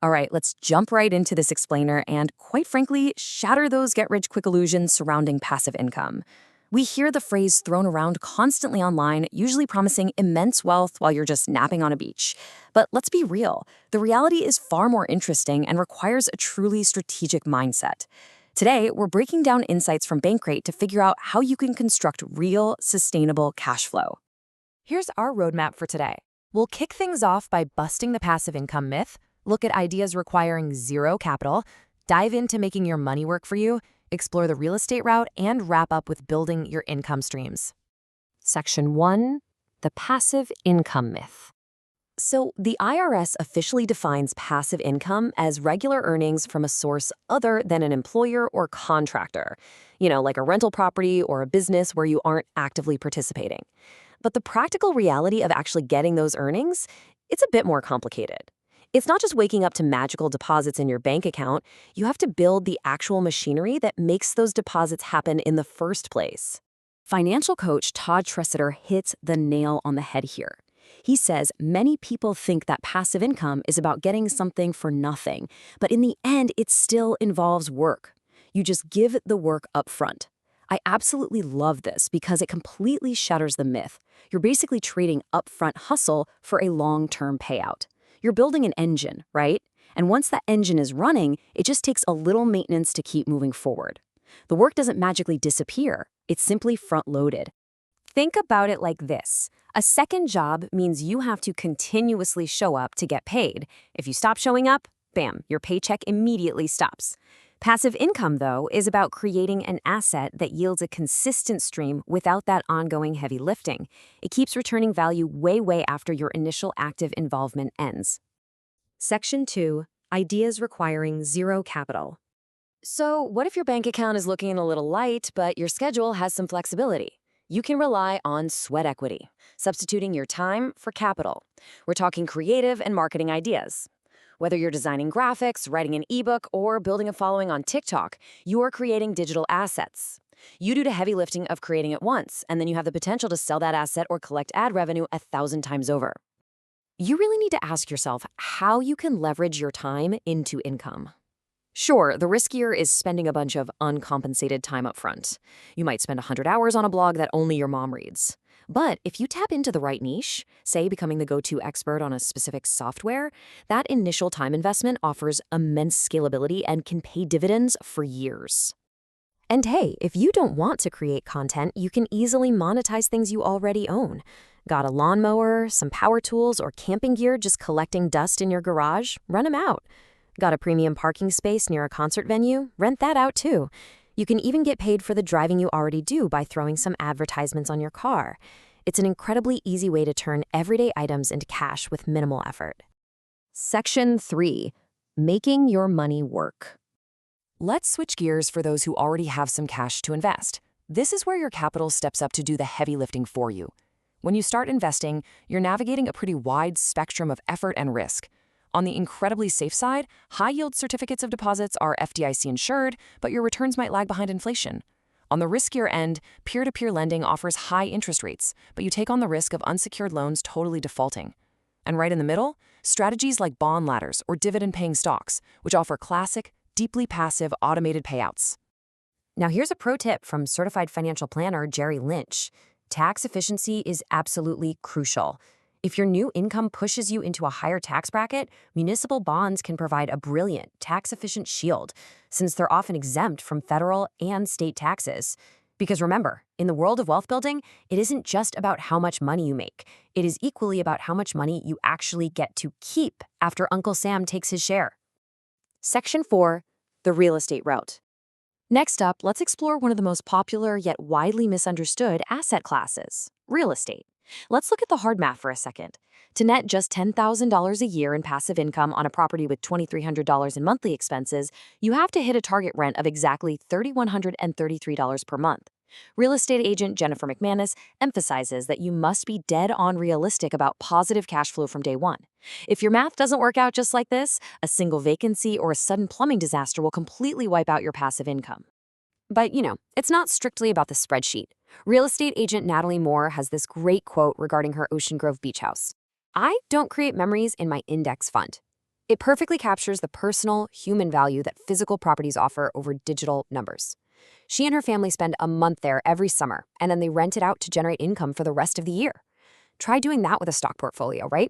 All right, let's jump right into this explainer and, quite frankly, shatter those get-rich-quick illusions surrounding passive income. We hear the phrase thrown around constantly online, usually promising immense wealth while you're just napping on a beach. But let's be real, the reality is far more interesting and requires a truly strategic mindset. Today, we're breaking down insights from Bankrate to figure out how you can construct real, sustainable cash flow. Here's our roadmap for today. We'll kick things off by busting the passive income myth, look at ideas requiring zero capital, dive into making your money work for you, explore the real estate route, and wrap up with building your income streams. Section 1. The passive income myth. So, the IRS officially defines passive income as regular earnings from a source other than an employer or contractor, like a rental property or a business where you aren't actively participating. But the practical reality of actually getting those earnings, it's a bit more complicated. It's not just waking up to magical deposits in your bank account. You have to build the actual machinery that makes those deposits happen in the first place. Financial coach Todd Tressiter hits the nail on the head here. He says many people think that passive income is about getting something for nothing, but in the end, it still involves work. You just give the work up front. I absolutely love this because it completely shatters the myth. You're basically trading upfront hustle for a long-term payout. You're building an engine, right? And once that engine is running, it just takes a little maintenance to keep moving forward. The work doesn't magically disappear. It's simply front-loaded. Think about it like this. A second job means you have to continuously show up to get paid. If you stop showing up, bam, your paycheck immediately stops. Passive income, though, is about creating an asset that yields a consistent stream without that ongoing heavy lifting. It keeps returning value way after your initial active involvement ends. Section 2. Ideas requiring zero capital. So, what if your bank account is looking a little light, but your schedule has some flexibility? You can rely on sweat equity, substituting your time for capital. We're talking creative and marketing ideas. Whether you're designing graphics, writing an ebook, or building a following on TikTok, you are creating digital assets. You do the heavy lifting of creating it once, and then you have the potential to sell that asset or collect ad revenue 1,000 times over. You really need to ask yourself how you can leverage your time into income. Sure, the riskier is spending a bunch of uncompensated time up front. You might spend 100 hours on a blog that only your mom reads. But if you tap into the right niche, say becoming the go-to expert on a specific software, that initial time investment offers immense scalability and can pay dividends for years. And hey, if you don't want to create content, you can easily monetize things you already own. Got a lawnmower, some power tools, or camping gear just collecting dust in your garage? Rent them out. Got a premium parking space near a concert venue? Rent that out too. You can even get paid for the driving you already do by throwing some advertisements on your car. It's an incredibly easy way to turn everyday items into cash with minimal effort. Section 3. Making your money work. Let's switch gears for those who already have some cash to invest. This is where your capital steps up to do the heavy lifting for you. When you start investing, you're navigating a pretty wide spectrum of effort and risk. On the incredibly safe side, high-yield certificates of deposits are FDIC insured, but your returns might lag behind inflation. On the riskier end, peer-to-peer lending offers high interest rates, but you take on the risk of unsecured loans totally defaulting. And right in the middle, strategies like bond ladders or dividend-paying stocks, which offer classic, deeply passive automated payouts. Now here's a pro tip from certified financial planner Jerry Lynch. Tax efficiency is absolutely crucial. If your new income pushes you into a higher tax bracket, municipal bonds can provide a brilliant, tax-efficient shield, since they're often exempt from federal and state taxes. Because remember, in the world of wealth building, it isn't just about how much money you make. It is equally about how much money you actually get to keep after Uncle Sam takes his share. Section 4. The real estate route. Next up, let's explore one of the most popular yet widely misunderstood asset classes, real estate. Let's look at the hard math for a second. To net just $10,000 a year in passive income on a property with $2,300 in monthly expenses, you have to hit a target rent of exactly $3,133 per month. Real estate agent Jennifer McManus emphasizes that you must be dead-on realistic about positive cash flow from day one. If your math doesn't work out just like this, a single vacancy or a sudden plumbing disaster will completely wipe out your passive income. But, it's not strictly about the spreadsheet. Real estate agent Natalie Moore has this great quote regarding her Ocean Grove beach house. "I don't create memories in my index fund." It perfectly captures the personal, human value that physical properties offer over digital numbers. She and her family spend a month there every summer, and then they rent it out to generate income for the rest of the year. Try doing that with a stock portfolio, right?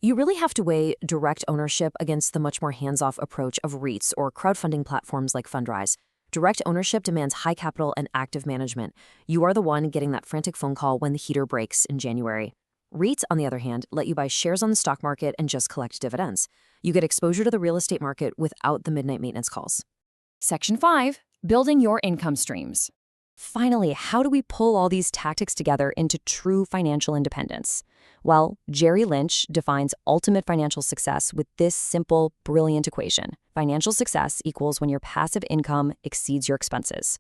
You really have to weigh direct ownership against the much more hands-off approach of REITs or crowdfunding platforms like Fundrise. Direct ownership demands high capital and active management. You are the one getting that frantic phone call when the heater breaks in January. REITs, on the other hand, let you buy shares on the stock market and just collect dividends. You get exposure to the real estate market without the midnight maintenance calls. Section 5. Building your income streams. Finally, how do we pull all these tactics together into true financial independence? Well, Jerry Lynch defines ultimate financial success with this simple, brilliant equation. Financial success equals when your passive income exceeds your expenses.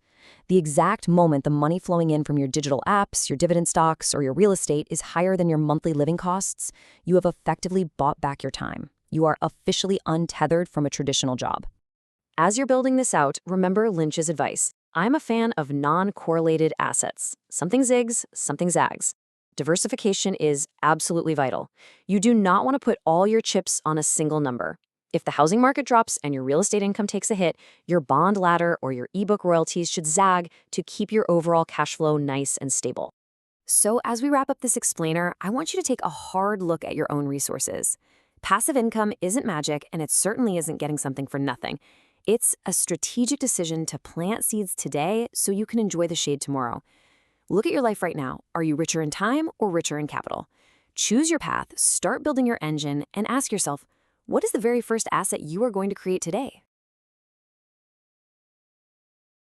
The exact moment the money flowing in from your digital apps, your dividend stocks, or your real estate is higher than your monthly living costs, you have effectively bought back your time. You are officially untethered from a traditional job. As you're building this out, remember Lynch's advice. I'm a fan of non-correlated assets. Something zigs, something zags. Diversification is absolutely vital. You do not want to put all your chips on a single number. If the housing market drops and your real estate income takes a hit, your bond ladder or your ebook royalties should zag to keep your overall cash flow nice and stable. So as we wrap up this explainer, I want you to take a hard look at your own resources. Passive income isn't magic, and it certainly isn't getting something for nothing. It's a strategic decision to plant seeds today so you can enjoy the shade tomorrow. Look at your life right now. Are you richer in time or richer in capital? Choose your path, start building your engine, and ask yourself, what is the very first asset you are going to create today?